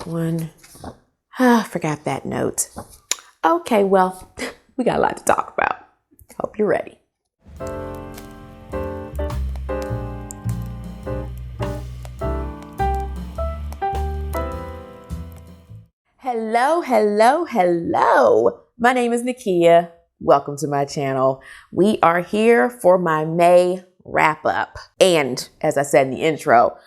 one. Forgot that note. Okay, well, we got a lot to talk about. Hope you're ready. Hello, hello, hello. My name is Nakia. Welcome to my channel. We are here for my May wrap up. And as I said in the intro,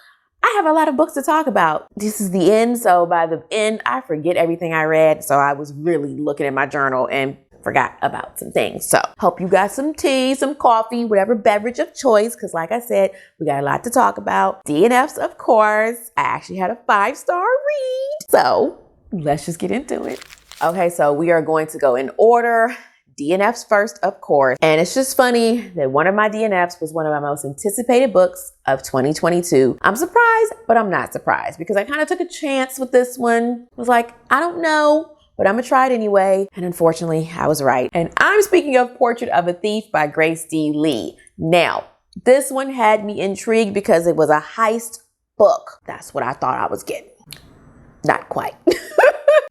I have a lot of books to talk about. This is the end, so by the end, I forget everything I read. So I was really looking at my journal and forgot about some things. So hope you got some tea, some coffee, whatever beverage of choice, because like I said, we got a lot to talk about. DNFs, of course. I actually had a 5-star read. So let's just get into it. Okay, so we are going to go in order. DNFs first, of course. And it's just funny that one of my DNFs was one of my most anticipated books of 2022. I'm surprised, but I'm not surprised because I kind of took a chance with this one. I was like, I don't know, but I'm gonna try it anyway. And unfortunately, I was right. And I'm speaking of Portrait of a Thief by Grace D. Lee. Now, this one had me intrigued because it was a heist book. That's what I thought I was getting. Not quite.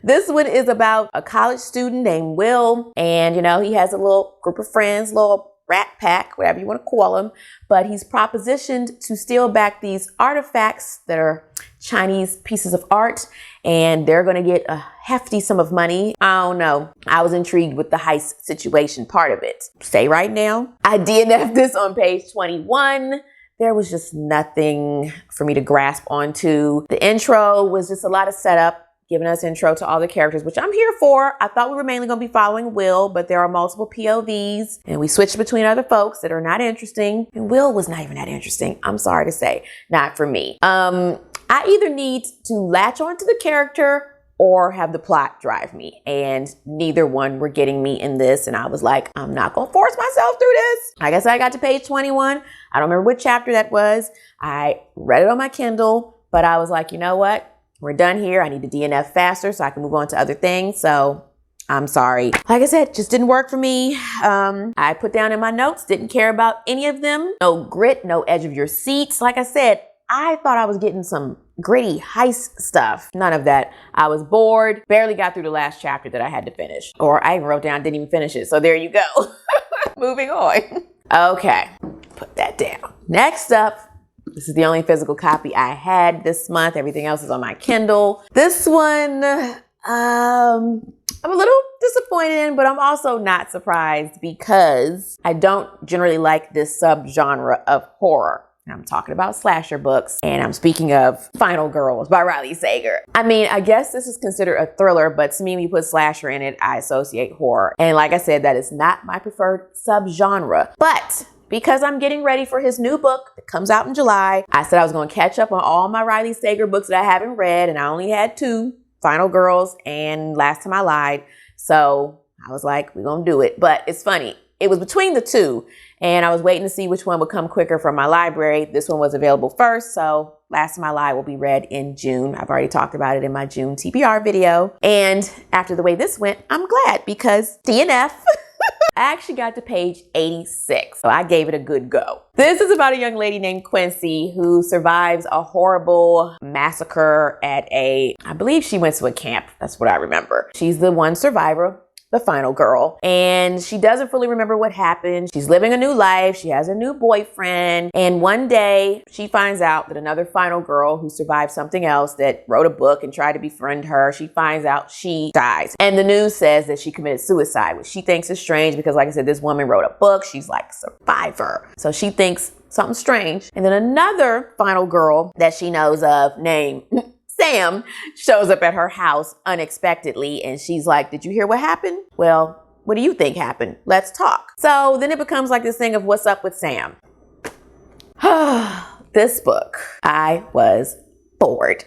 This one is about a college student named Will, and he has a little group of friends, little rat pack, whatever you want to call him, but he's propositioned to steal back these artifacts that are Chinese pieces of art, and they're going to get a hefty sum of money. I don't know. I was intrigued with the heist situation part of it. Stay right now. I DNF'd this on page 21. There was just nothing for me to grasp onto. The intro was just a lot of setup, giving us intro to all the characters, which I'm here for. I thought we were mainly going to be following Will, but there are multiple POVs, and we switched between other folks that are not interesting. And Will was not even that interesting. I'm sorry to say, not for me. I either need to latch onto the character or have the plot drive me, and neither one were getting me in this. And I was like, I'm not going to force myself through this. Like I said, I got to page 21. I don't remember what chapter that was. I read it on my Kindle, but I was like, you know what? We're done here. I need to DNF faster so I can move on to other things. So I'm sorry. Like I said, just didn't work for me. I put down in my notes, didn't care about any of them. No grit, no edge of your seats. Like I said, I thought I was getting some gritty heist stuff. None of that. I was bored, barely got through the last chapter that I had to finish. Or I even wrote down, didn't even finish it. So there you go. Moving on. Okay, put that down. Next up, this is the only physical copy I had this month. Everything else is on my Kindle. This one, I'm a little disappointed in, but I'm also not surprised because I don't generally like this subgenre of horror. And I'm talking about slasher books, and I'm speaking of Final Girls by Riley Sager. I mean, I guess this is considered a thriller, but to me, when you put slasher in it, I associate horror. And like I said, that is not my preferred subgenre. But because I'm getting ready for his new book that comes out in July, I said I was going to catch up on all my Riley Sager books that I haven't read, and I only had 2, Final Girls and Last Time I Lied. So I was like, we're going to do it. But it's funny. It was between the 2, and I was waiting to see which one would come quicker from my library. This one was available first, so Last Time I Lied will be read in June. I've already talked about it in my June TBR video. And after the way this went, I'm glad because DNF. I actually got to page 86, so I gave it a good go. This is about a young lady named Quincy who survives a horrible massacre at I believe she went to a camp. That's what I remember. She's the one survivor, the final girl, and she doesn't fully remember what happened. She's living a new life. She has a new boyfriend, and one day she finds out that another final girl who survived something else that wrote a book and tried to befriend her, she finds out she dies. And the news says that she committed suicide, which she thinks is strange because, like I said, this woman wrote a book. She's like a survivor. So she thinks something strange. And then another final girl that she knows of named Sam shows up at her house unexpectedly, and she's like, did you hear what happened? Well, what do you think happened? Let's talk. So then it becomes like this thing of what's up with Sam. This book, I was bored.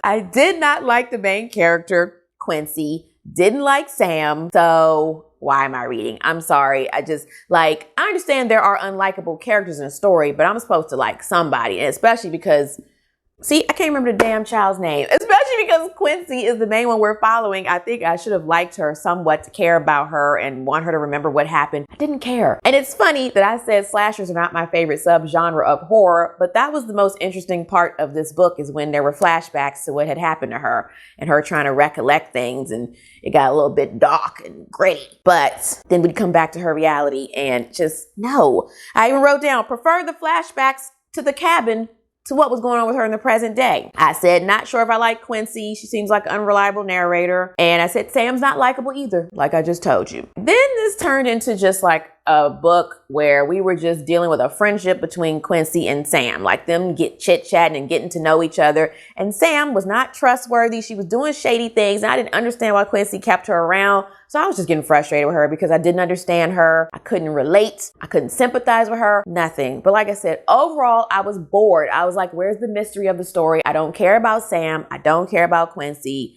I did not like the main character, Quincy, didn't like Sam. So why am I reading? I'm sorry. I understand there are unlikable characters in a story, but I'm supposed to like somebody, and especially because, see, I can't remember the damn child's name, especially because Quincy is the main one we're following, I think I should have liked her somewhat to care about her and want her to remember what happened. I didn't care. And it's funny that I said slashers are not my favorite subgenre of horror, but that was the most interesting part of this book, is when there were flashbacks to what had happened to her and her trying to recollect things, and it got a little bit dark and gritty. But then we'd come back to her reality and just, no. I even wrote down, prefer the flashbacks to the cabin to what was going on with her in the present day. I said, not sure if I like Quincy. She seems like an unreliable narrator. And I said, Sam's not likable either, like I just told you. Then this turned into just like a book where we were just dealing with a friendship between Quincy and Sam, like them chit-chatting and getting to know each other. And Sam was not trustworthy. She was doing shady things, and I didn't understand why Quincy kept her around. So I was just getting frustrated with her because I didn't understand her. I couldn't relate. I couldn't sympathize with her. Nothing. But like I said, overall, I was bored. I was like, where's the mystery of the story? I don't care about Sam. I don't care about Quincy.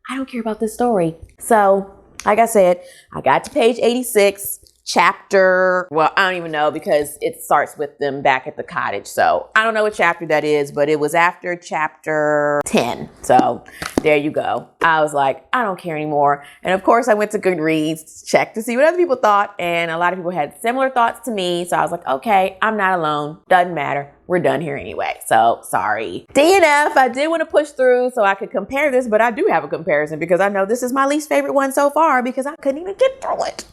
I don't care about this story. So, like I said, I got to page 86. Chapter, well, I don't even know because it starts with them back at the cottage. So I don't know what chapter that is, but it was after chapter 10. So there you go. I was like, I don't care anymore. And of course I went to Goodreads, checked to see what other people thought. And a lot of people had similar thoughts to me. So I was like, okay, I'm not alone. Doesn't matter. We're done here anyway. So sorry. DNF, I did want to push through so I could compare this, but I do have a comparison because I know this is my least favorite one so far because I couldn't even get through it.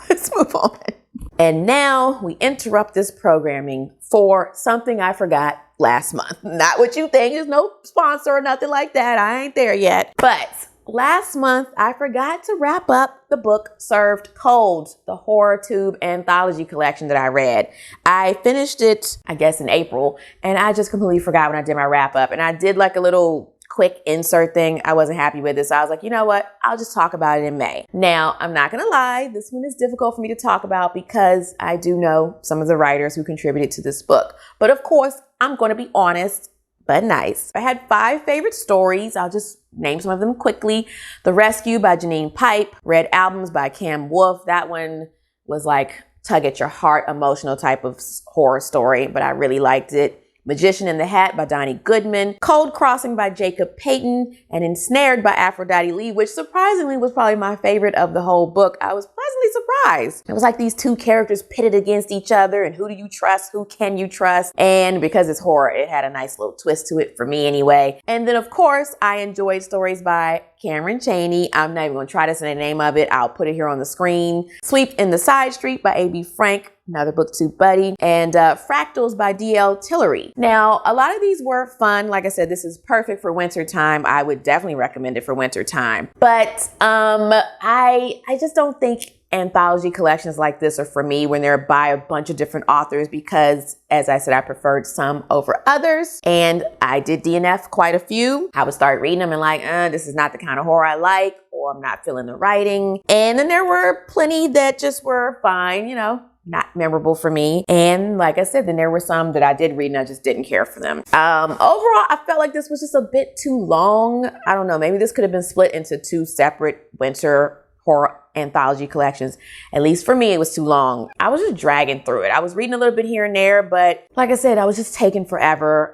Let's move on. And now we interrupt this programming for something I forgot last month. Not what you think. There's no sponsor or nothing like that. I ain't there yet. But last month, I forgot to wrap up the book Served Cold, the HorrorTube anthology collection that I read. I finished it, I guess, in April, and I just completely forgot when I did my wrap up. And I did like a little quick insert thing. I wasn't happy with this. So I was like, you know what? I'll just talk about it in May. Now, I'm not going to lie. This one is difficult for me to talk about because I do know some of the writers who contributed to this book. But of course, I'm going to be honest, but nice. I had 5 favorite stories. I'll just name some of them quickly. The Rescue by Janine Pipe. Red Albums by Cam Wolf. That one was like tug at your heart, emotional type of horror story, but I really liked it. Magician in the Hat by Donnie Goodman, Cold Crossing by Jacob Payton, and Ensnared by Aphrodite Lee, which surprisingly was probably my favorite of the whole book. I was pleasantly surprised. It was like these 2 characters pitted against each other, and who do you trust? Who can you trust? And because it's horror, it had a nice little twist to it for me anyway. And then of course, I enjoyed stories by Cameron Chaney. I'm not even going to try to say the name of it. I'll put it here on the screen. Sweep in the Side Street by A.B. Frank, another BookTube buddy, and Fractals by D.L. Tillery. Now, a lot of these were fun. Like I said, this is perfect for winter time. I would definitely recommend it for winter time. But I just don't think anthology collections like this are for me when they're by a bunch of different authors because, as I said, I preferred some over others. And I did DNF quite a few. I would start reading them and like, this is not the kind of horror I like, or I'm not feeling the writing. And then there were plenty that just were fine, you know, not memorable for me. And like I said, then there were some that I did read and I just didn't care for them. Overall, I felt like this was just a bit too long. I don't know, maybe this could have been split into 2 separate winter horror anthology collections. At least for me, it was too long. I was just dragging through it. I was reading a little bit here and there, but like I said, I was just taking forever.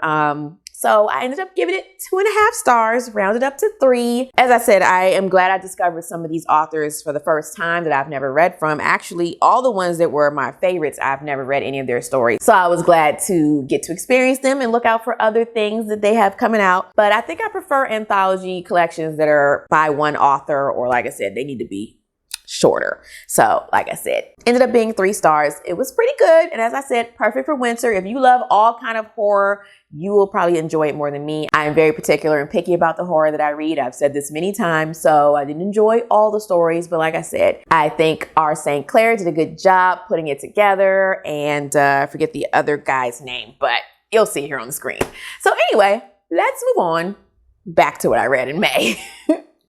So I ended up giving it 2.5 stars, rounded up to 3. As I said, I am glad I discovered some of these authors for the first time that I've never read from. Actually, all the ones that were my favorites, I've never read any of their stories. So I was glad to get to experience them and look out for other things that they have coming out. But I think I prefer anthology collections that are by one author, or like I said, they need to be shorter. So like I said, ended up being 3 stars. It was pretty good. And as I said, perfect for winter. If you love all kind of horror, you will probably enjoy it more than me. I am very particular and picky about the horror that I read. I've said this many times, so I didn't enjoy all the stories. But like I said, I think R. St. Clair did a good job putting it together. And I forget the other guy's name, but you'll see it here on the screen. So anyway, let's move on back to what I read in May.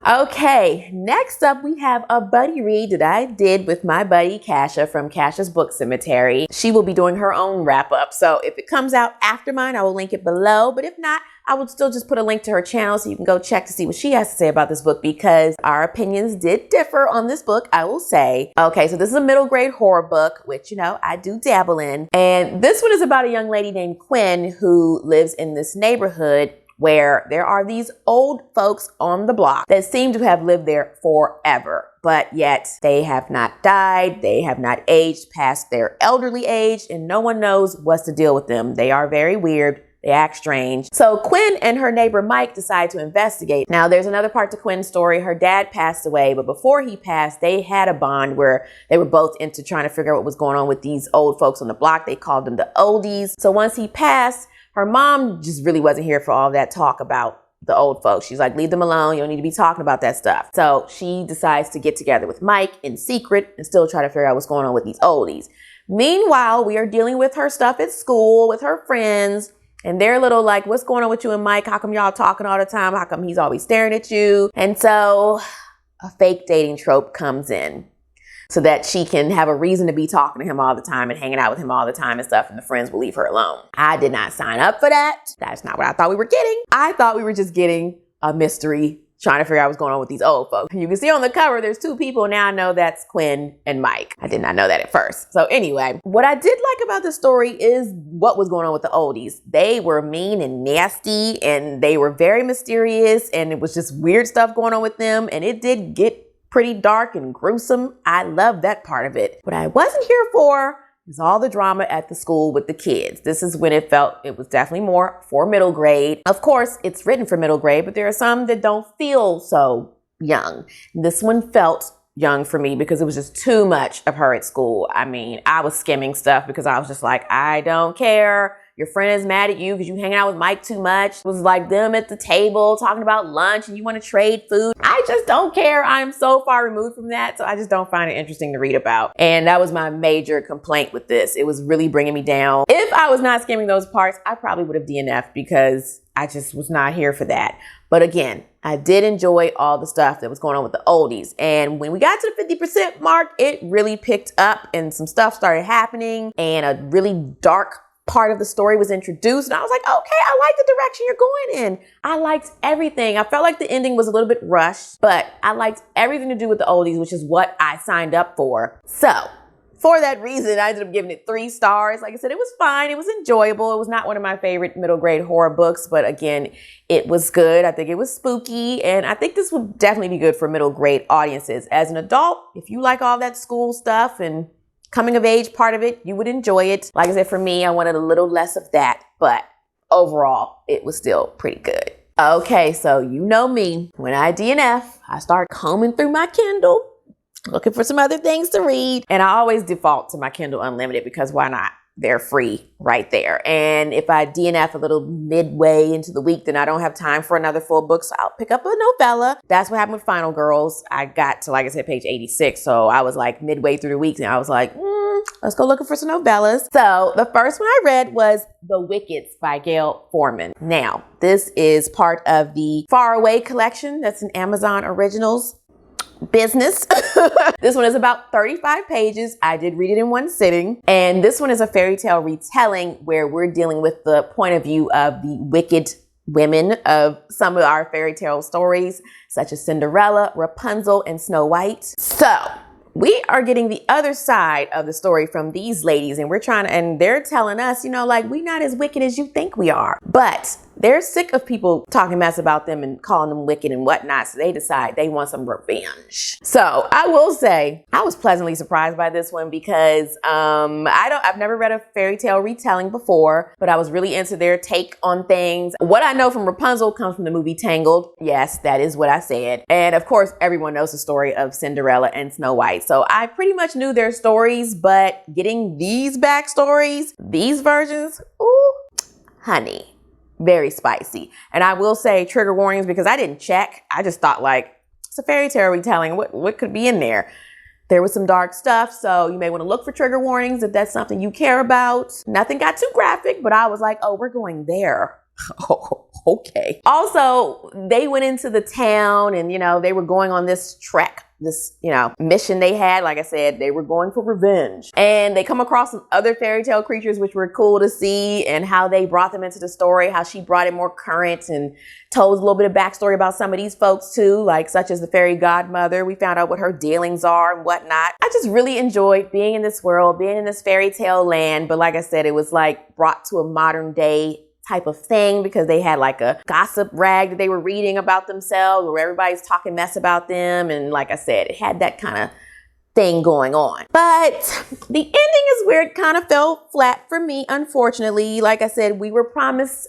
Okay, next up we have a buddy read that I did with my buddy Kasha from Kasha's Book Cemetery. She will be doing her own wrap up, so if it comes out after mine, I will link it below. But if not, I will still just put a link to her channel so you can go check to see what she has to say about this book, because our opinions did differ on this book, I will say. Okay, so this is a middle grade horror book, which, you know, I do dabble in. And this one is about a young lady named Quinn who lives in this neighborhood where there are these old folks on the block that seem to have lived there forever, but yet they have not died, they have not aged past their elderly age, and no one knows what's the deal with them. They are very weird. They act strange. So Quinn and her neighbor Mike decide to investigate. Now there's another part to Quinn's story. Her dad passed away, but before he passed, they had a bond where they were both into trying to figure out what was going on with these old folks on the block. They called them the oldies. So once he passed, her mom just really wasn't here for all that talk about the old folks. She's like, leave them alone. You don't need to be talking about that stuff. So she decides to get together with Mike in secret and still try to figure out what's going on with these oldies. Meanwhile, we are dealing with her stuff at school with her friends. And they're a little like, what's going on with you and Mike? How come y'all talking all the time? How come he's always staring at you? And so a fake dating trope comes in so that she can have a reason to be talking to him all the time and hanging out with him all the time and stuff. And the friends will leave her alone. I did not sign up for that. That's not what I thought we were getting. I thought we were just getting a mystery, trying to figure out what's going on with these old folks. You can see on the cover, there's two people. Now I know that's Quinn and Mike. I did not know that at first. So anyway, what I did like about the story is what was going on with the oldies. They were mean and nasty, and they were very mysterious, and it was just weird stuff going on with them. And it did get pretty dark and gruesome. I love that part of it. What I wasn't here for is all the drama at the school with the kids. This is when it felt it was definitely more for middle grade. Of course, it's written for middle grade, but there are some that don't feel so young. This one felt young for me because it was just too much of her at school. I mean, I was skimming stuff because I was just like, I don't care. Your friend is mad at you because you hanging out with Mike too much. It was like them at the table talking about lunch and you want to trade food. I just don't care. I'm so far removed from that. So I just don't find it interesting to read about. And that was my major complaint with this. It was really bringing me down. If I was not skimming those parts, I probably would have DNF'd because I just was not here for that. But again, I did enjoy all the stuff that was going on with the oldies. And when we got to the 50% mark, it really picked up and some stuff started happening and a really dark part of the story was introduced. And I was like, okay, I like the direction you're going in. I liked everything. I felt like the ending was a little bit rushed, but I liked everything to do with the oldies, which is what I signed up for. So for that reason, I ended up giving it 3 stars. Like I said, it was fine. It was enjoyable. It was not one of my favorite middle grade horror books, but again, it was good. I think it was spooky, and I think this would definitely be good for middle grade audiences. As an adult, if you like all that school stuff and coming of age part of it, you would enjoy it. Like I said, for me, I wanted a little less of that, but overall, it was still pretty good. Okay, so you know me. When I DNF, I start combing through my Kindle, looking for some other things to read. And I always default to my Kindle Unlimited because why not? They're free right there. And if I DNF a little midway into the week, then I don't have time for another full book. So I'll pick up a novella. That's what happened with Final Girls. I got to, like I said, page 86. So I was like midway through the week and I was like, let's go looking for some novellas. So the first one I read was The Wickeds by Gail Forman. Now, this is part of the Far Away collection. That's an Amazon Originals business. This one is about 35 pages. I did read it in one sitting. And this one is a fairy tale retelling where we're dealing with the point of view of the wicked women of some of our fairy tale stories, such as Cinderella, Rapunzel, and Snow White. So we are getting the other side of the story from these ladies, and they're telling us, like, we're not as wicked as you think we are. But they're sick of people talking mess about them and calling them wicked and whatnot. So they decide they want some revenge. So I will say I was pleasantly surprised by this one because I've never read a fairy tale retelling before, but I was really into their take on things. What I know from Rapunzel comes from the movie Tangled. Yes, that is what I said. And of course, everyone knows the story of Cinderella and Snow White. So I pretty much knew their stories, but getting these backstories, these versions, ooh, honey. Very spicy. And I will say trigger warnings because I didn't check. I just thought like, it's a fairy tale retelling. What could be in there? There was some dark stuff. So you may want to look for trigger warnings if that's something you care about. Nothing got too graphic, but I was like, oh, we're going there. Oh, okay. Also, they went into the town and, they were going on this trek. This, mission they had. Like I said, they were going for revenge. And they come across some other fairy tale creatures, which were cool to see, and how they brought them into the story, how she brought it more current and told a little bit of backstory about some of these folks too, like such as the fairy godmother. We found out what her dealings are and whatnot. I just really enjoyed being in this world, being in this fairy tale land. But like I said, it was like brought to a modern day type of thing because they had like a gossip rag that they were reading about themselves where everybody's talking mess about them. And like I said, it had that kind of thing going on. But the ending is where it kind of fell flat for me, unfortunately. Like I said, we were promised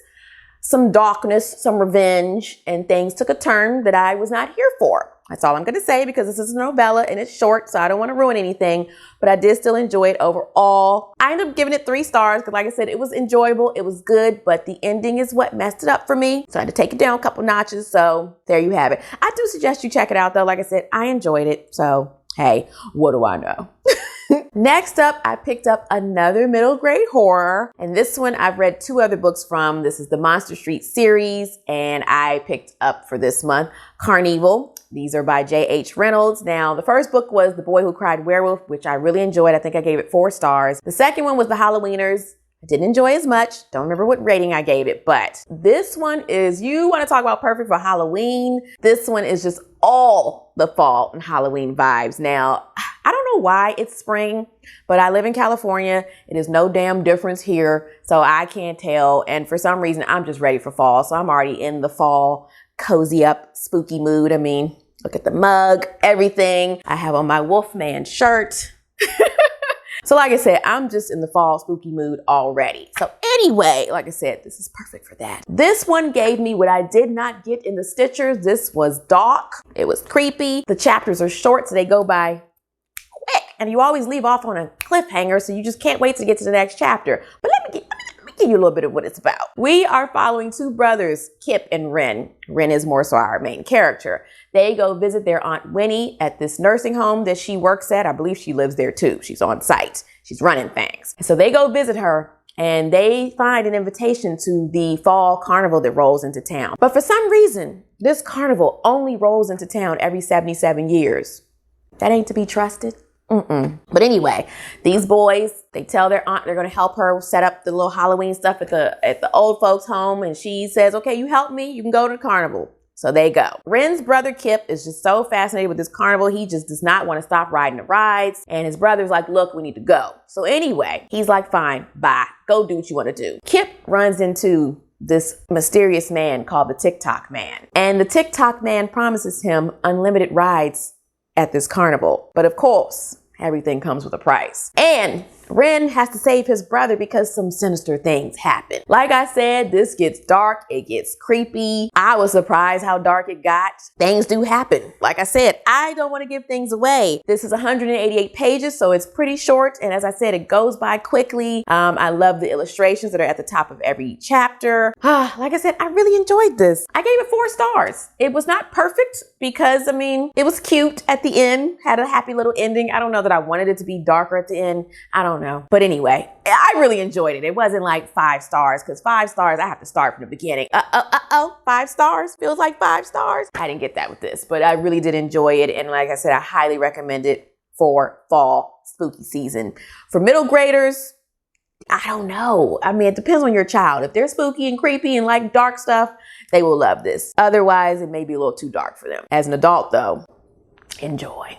some darkness, some revenge, and things took a turn that I was not here for. That's all I'm going to say because this is a novella and it's short, so I don't want to ruin anything, but I did still enjoy it overall. I ended up giving it 3 stars because like I said, it was enjoyable, it was good, but the ending is what messed it up for me. So I had to take it down a couple notches, so there you have it. I do suggest you check it out though. Like I said, I enjoyed it, so hey, what do I know? Next up, I picked up another middle grade horror, and this one I've read 2 other books from. This is the Monster Street series, and I picked up for this month Carnival. These are by J.H. Reynolds. Now, the first book was The Boy Who Cried Werewolf, which I really enjoyed. I think I gave it 4 stars. The second one was The Halloweeners. I didn't enjoy as much. Don't remember what rating I gave it, but this one is, you want to talk about perfect for Halloween. This one is just all the fall and Halloween vibes. Now, I don't know why it's spring, but I live in California. It is no damn difference here, so I can't tell. And for some reason, I'm just ready for fall. So I'm already in the fall, cozy up, spooky mood. I mean, look at the mug, everything. I have on my Wolfman shirt. So like I said, I'm just in the fall spooky mood already. So anyway, like I said, this is perfect for that. This one gave me what I did not get in the Stitchers. This was dark. It was creepy. The chapters are short, so they go by quick. And you always leave off on a cliffhanger, so you just can't wait to get to the next chapter. But let me give you a little bit of what it's about. We are following 2 brothers, Kip and Ren. Ren is more so our main character. They go visit their Aunt Winnie at this nursing home that she works at. I believe she lives there too. She's on site. She's running things. So they go visit her and they find an invitation to the fall carnival that rolls into town. But for some reason, this carnival only rolls into town every 77 years. That ain't to be trusted. But anyway, these boys, they tell their aunt they're going to help her set up the little Halloween stuff at the old folks home. And she says, okay, you help me, you can go to the carnival. So they go. Ren's brother Kip is just so fascinated with this carnival. He just does not want to stop riding the rides. And his brother's like, look, we need to go. So anyway, he's like, fine, bye. Go do what you want to do. Kip runs into this mysterious man called the TikTok Man. And the TikTok Man promises him unlimited rides at this carnival. But of course, everything comes with a price. And Ren has to save his brother because some sinister things happen. Like I said, this gets dark, it gets creepy. I was surprised how dark it got. Things do happen. Like I said, I don't want to give things away. This is 188 pages, so it's pretty short. And as I said, it goes by quickly. I love the illustrations that are at the top of every chapter. Like I said, I really enjoyed this. I gave it 4 stars. It was not perfect because, I mean, it was cute at the end, had a happy little ending. I don't know that I wanted it to be darker at the end. I don't know. But anyway, I really enjoyed it. It wasn't like 5 stars because 5 stars, I have to start from the beginning. 5 stars feels like 5 stars. I didn't get that with this, but I really did enjoy it. And like I said, I highly recommend it for fall spooky season. For middle graders, I don't know. I mean, it depends on your child. If they're spooky and creepy and like dark stuff, they will love this. Otherwise, it may be a little too dark for them. As an adult though, enjoy.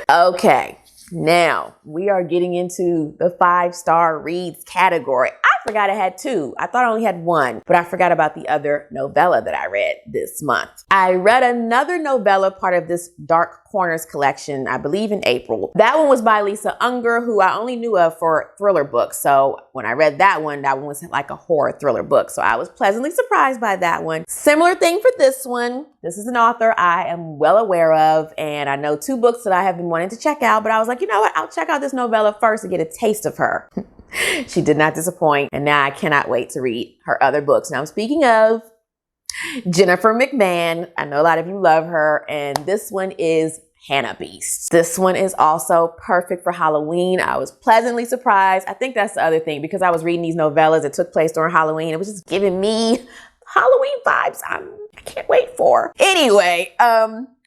Okay. Now, we are getting into the 5-star reads category. I forgot I had 2. I thought I only had 1, but I forgot about the other novella that I read this month. I read another novella, part of this Dark Corners collection, I believe in April. That one was by Lisa Unger, who I only knew of for thriller books. So when I read that one was like a horror thriller book. So I was pleasantly surprised by that one. Similar thing for this one. This is an author I am well aware of, and I know 2 books that I have been wanting to check out, but I was like, you know what? I'll check out this novella first to get a taste of her. She did not disappoint, and now I cannot wait to read her other books. Now I'm speaking of Jennifer McMahon. I know a lot of you love her, and this one is Hannah Beast. This one is also perfect for Halloween. I was pleasantly surprised. I think that's the other thing, because I was reading these novellas that took place during Halloween. It was just giving me Halloween vibes I can't wait for. Anyway,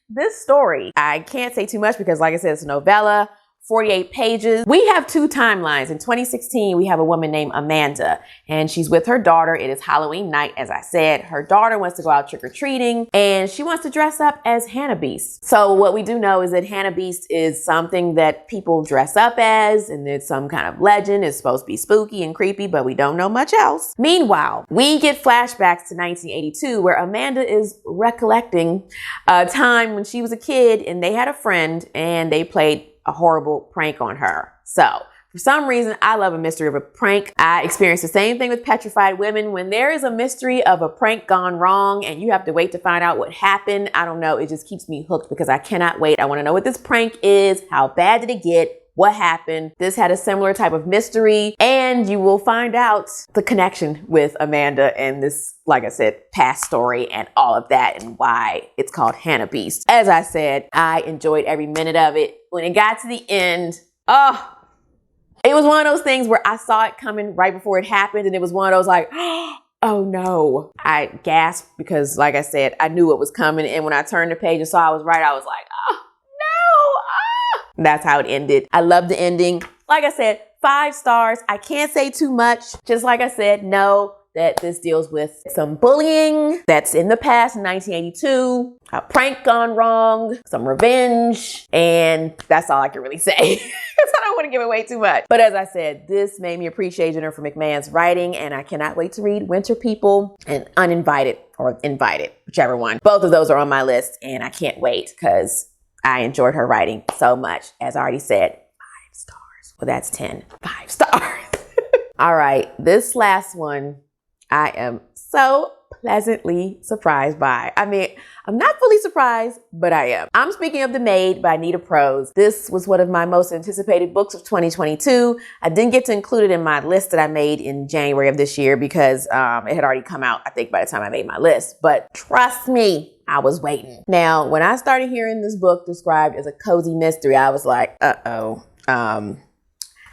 this story, I can't say too much because like I said, it's a novella. 48 pages. We have two timelines. In 2016, we have a woman named Amanda, and she's with her daughter. It is Halloween night, as I said. Her daughter wants to go out trick-or-treating, and she wants to dress up as Hannah Beast. So what we do know is that Hannah Beast is something that people dress up as, and it's some kind of legend. It's supposed to be spooky and creepy, but we don't know much else. Meanwhile, we get flashbacks to 1982, where Amanda is recollecting a time when she was a kid and they had a friend and they played a horrible prank on her. So for some reason, I love a mystery of a prank. I experienced the same thing with Petrified Women. When there is a mystery of a prank gone wrong and you have to wait to find out what happened, I don't know, it just keeps me hooked because I cannot wait. I want to know what this prank is. How bad did it get? What happened? This had a similar type of mystery, and you will find out the connection with Amanda and this, like I said, past story and all of that and why it's called Hannah Beast. As I said, I enjoyed every minute of it. When it got to the end, oh, it was one of those things where I saw it coming right before it happened, and it was one of those like, oh no. I gasped because, like I said, I knew what was coming, and when I turned the page and saw I was right, I was like, oh no, ah. That's how it ended. I love the ending. Like I said, 5 stars. I can't say too much. Just like I said, know that this deals with some bullying that's in the past, in 1982, a prank gone wrong, some revenge, and that's all I can really say. Because I don't want to give away too much. But as I said, this made me appreciate Jennifer McMahon's writing, and I cannot wait to read Winter People and Uninvited, or Invited, whichever one. Both of those are on my list, and I can't wait because I enjoyed her writing so much. As I already said, 5 stars. Well, that's 10. 5 stars. All right, this last one, I am so pleasantly surprised by. I mean, I'm not fully surprised, but I am. I'm speaking of The Maid by Nita Prose. This was one of my most anticipated books of 2022. I didn't get to include it in my list that I made in January of this year because it had already come out, I think, by the time I made my list. But trust me, I was waiting. Now, when I started hearing this book described as a cozy mystery, I was like, uh-oh.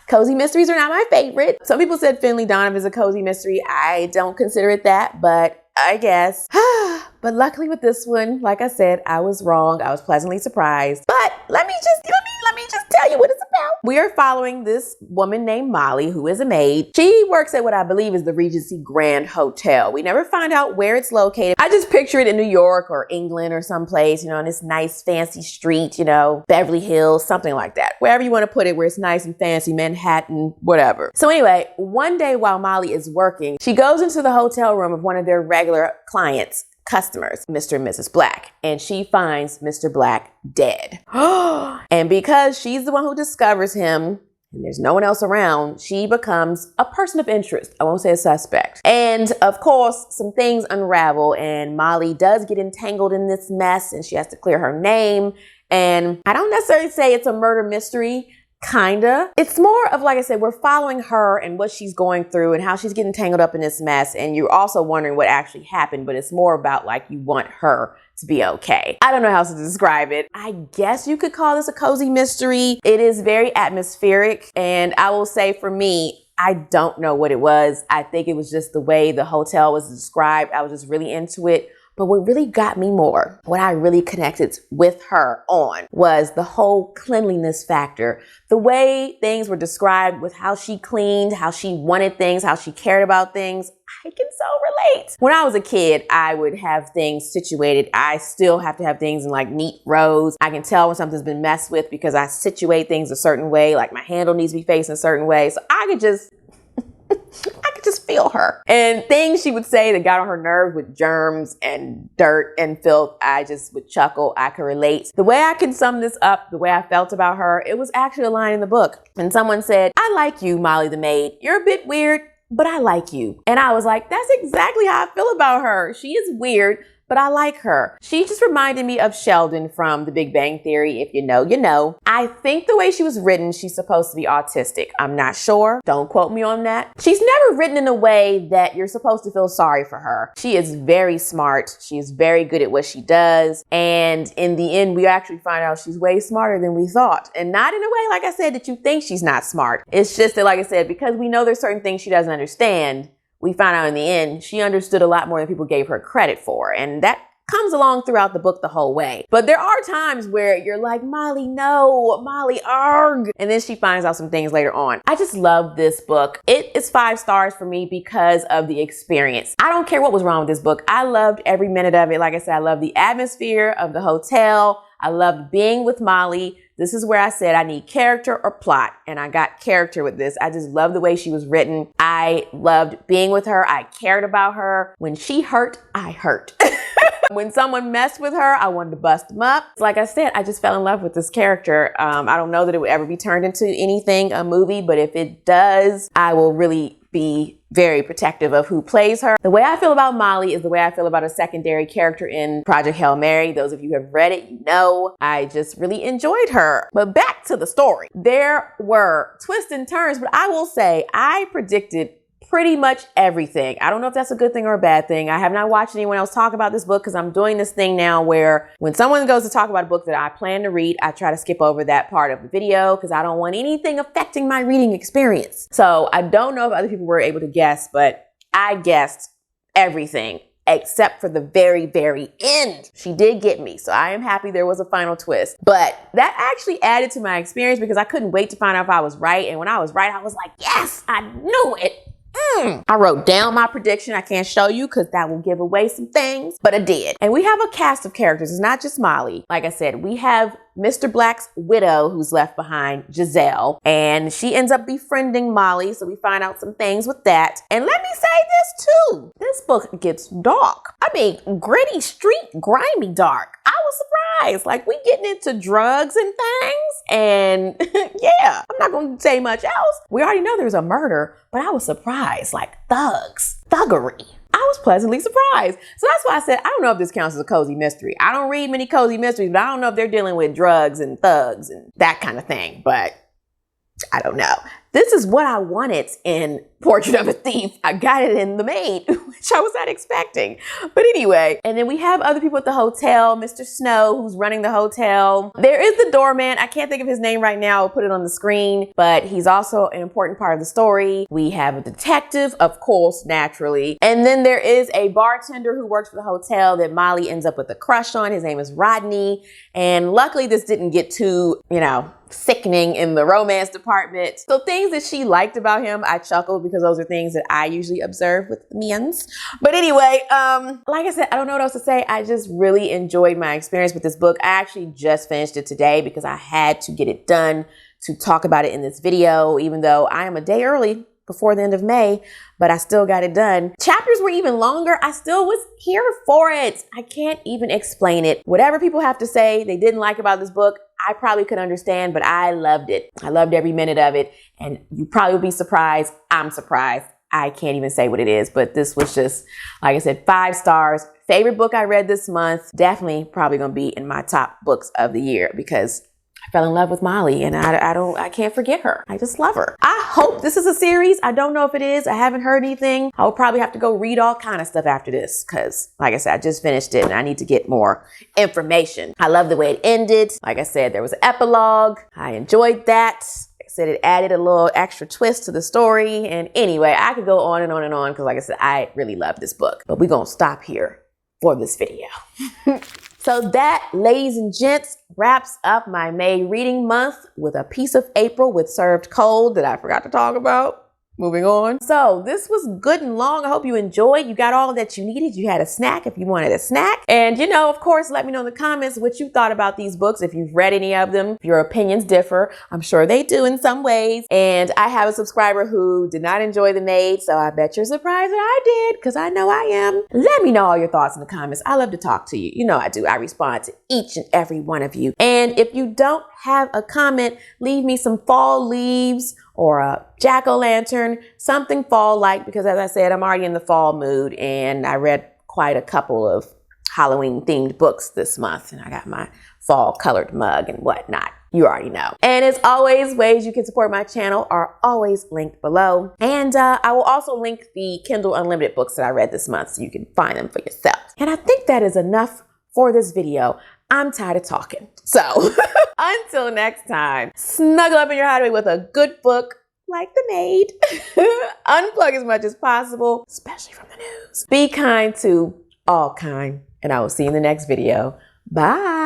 Cozy mysteries are not my favorite. Some people said Finley Donovan is a cozy mystery. I don't consider it that, but I guess. But luckily with this one, like I said, I was wrong. I was pleasantly surprised. But let me just tell you what it's about. We are following this woman named Molly, who is a maid. She works at what I believe is the Regency Grand Hotel. We never find out where it's located. I just picture it in New York or England or someplace, you know, on this nice fancy street, you know, Beverly Hills, something like that. Wherever you want to put it, where it's nice and fancy, Manhattan, whatever. So anyway, one day while Molly is working, she goes into the hotel room of one of their regular clients, customers, Mr. and Mrs. Black, and she finds Mr. Black dead. And because she's the one who discovers him, and there's no one else around, she becomes a person of interest. I won't say a suspect. And of course, some things unravel, and Molly does get entangled in this mess, and she has to clear her name. And I don't necessarily say it's a murder mystery. Kinda. It's more of, like I said, we're following her and what she's going through and how she's getting tangled up in this mess. And you're also wondering what actually happened, but it's more about like you want her to be okay. I don't know how else to describe it. I guess you could call this a cozy mystery. It is very atmospheric. And I will say for me, I don't know what it was. I think it was just the way the hotel was described. I was just really into it. But what really got me more, what I really connected with her on, was the whole cleanliness factor. The way things were described with how she cleaned, how she wanted things, how she cared about things. I can so relate. When I was a kid, I would have things situated. I still have to have things in like neat rows. I can tell when something's been messed with because I situate things a certain way, like my handle needs to be facing a certain way. So I could just feel her. And things she would say that got on her nerves with germs and dirt and filth, I just would chuckle. I could relate. The way I can sum this up, the way I felt about her, it was actually a line in the book. And someone said, "I like you, Molly the maid. You're a bit weird, but I like you." And I was like, that's exactly how I feel about her. She is weird, but I like her. She just reminded me of Sheldon from The Big Bang Theory. If you know, you know. I think the way she was written, she's supposed to be autistic. I'm not sure. Don't quote me on that. She's never written in a way that you're supposed to feel sorry for her. She is very smart. She is very good at what she does. And in the end, we actually find out she's way smarter than we thought. And not in a way, like I said, that you think she's not smart. It's just that, like I said, because we know there's certain things she doesn't understand, we found out in the end, she understood a lot more than people gave her credit for. And that comes along throughout the book the whole way. But there are times where you're like, Molly, no, Molly, arg. And then she finds out some things later on. I just love this book. It is 5 stars for me because of the experience. I don't care what was wrong with this book. I loved every minute of it. Like I said, I love the atmosphere of the hotel. I loved being with Molly. This is where I said I need character or plot, and I got character with this. I just love the way she was written. I loved being with her. I cared about her. When she hurt, I hurt. When someone messed with her, I wanted to bust them up. Like I said, I just fell in love with this character. I don't know that it would ever be turned into anything, a movie, but if it does, I will really be very protective of who plays her. The way I feel about Molly is the way I feel about a secondary character in Project Hail Mary. Those of you who have read it, you know, I just really enjoyed her. But back to the story. There were twists and turns, but I will say I predicted pretty much everything. I don't know if that's a good thing or a bad thing. I have not watched anyone else talk about this book because I'm doing this thing now where when someone goes to talk about a book that I plan to read, I try to skip over that part of the video because I don't want anything affecting my reading experience. So I don't know if other people were able to guess, but I guessed everything except for the very, very end. She did get me. So I am happy there was a final twist. But that actually added to my experience because I couldn't wait to find out if I was right. And when I was right, I was like, yes, I knew it. I wrote down my prediction. I can't show you because that will give away some things, but I did. And we have a cast of characters. It's not just Molly. Like I said, we have Mr. Black's widow who's left behind, Giselle, and she ends up befriending Molly. So we find out some things with that. And let me say this too. This book gets dark. I mean, gritty street, grimy dark. I was surprised. Like we getting into drugs and things. And yeah, I'm not going to say much else. We already know there's a murder, but I was surprised. Like thuggery. I was pleasantly surprised. So that's why I said, I don't know if this counts as a cozy mystery. I don't read many cozy mysteries, but I don't know if they're dealing with drugs and thugs and that kind of thing. But I don't know. This is what I wanted in Portrait of a Thief. I got it in The Maid, which I was not expecting. But anyway, and then we have other people at the hotel. Mr. Snow, who's running the hotel. There is the doorman. I can't think of his name right now. I'll put it on the screen, but he's also an important part of the story. We have a detective, of course, naturally. And then there is a bartender who works for the hotel that Molly ends up with a crush on. His name is Rodney. And luckily this didn't get too, sickening in the romance department. So things that she liked about him, I chuckled because those are things that I usually observe with men's. But anyway, like I said, I don't know what else to say. I just really enjoyed my experience with this book. I actually just finished it today because I had to get it done to talk about it in this video, even though I am a day early before the end of May, but I still got it done. Chapters were even longer. I still was here for it. I can't even explain it. Whatever people have to say they didn't like about this book, I probably could understand, but I loved it. I loved every minute of it. And you probably will be surprised. I'm surprised. I can't even say what it is, but this was just, like I said, 5 stars. Favorite book I read this month. Definitely probably gonna be in my top books of the year because I fell in love with Molly and I can't forget her. I just love her. I hope this is a series. I don't know if it is. I haven't heard anything. I'll probably have to go read all kind of stuff after this because, like I said, I just finished it and I need to get more information. I love the way it ended. Like I said, there was an epilogue. I enjoyed that. Like I said, it added a little extra twist to the story. And anyway, I could go on and on and on because, like I said, I really love this book. But we're going to stop here for this video. So that, ladies and gents, wraps up my May reading month with a piece of April with Served Cold that I forgot to talk about. Moving on. So this was good and long. I hope you enjoyed. You got all that you needed. You had a snack if you wanted a snack. And of course, let me know in the comments what you thought about these books. If you've read any of them, if your opinions differ, I'm sure they do in some ways. And I have a subscriber who did not enjoy The Maid. So I bet you're surprised that I did because I know I am. Let me know all your thoughts in the comments. I love to talk to you. You know I do. I respond to each and every one of you. And if you don't have a comment, leave me some fall leaves or a jack-o'-lantern, something fall-like, because as I said, I'm already in the fall mood and I read quite a couple of Halloween-themed books this month and I got my fall-colored mug and whatnot. You already know. And as always, ways you can support my channel are always linked below. And I will also link the Kindle Unlimited books that I read this month so you can find them for yourself. And I think that is enough for this video. I'm tired of talking. So until next time, snuggle up in your hideaway with a good book like The Maid. Unplug as much as possible, especially from the news. Be kind to all kind. and I will see you in the next video. Bye.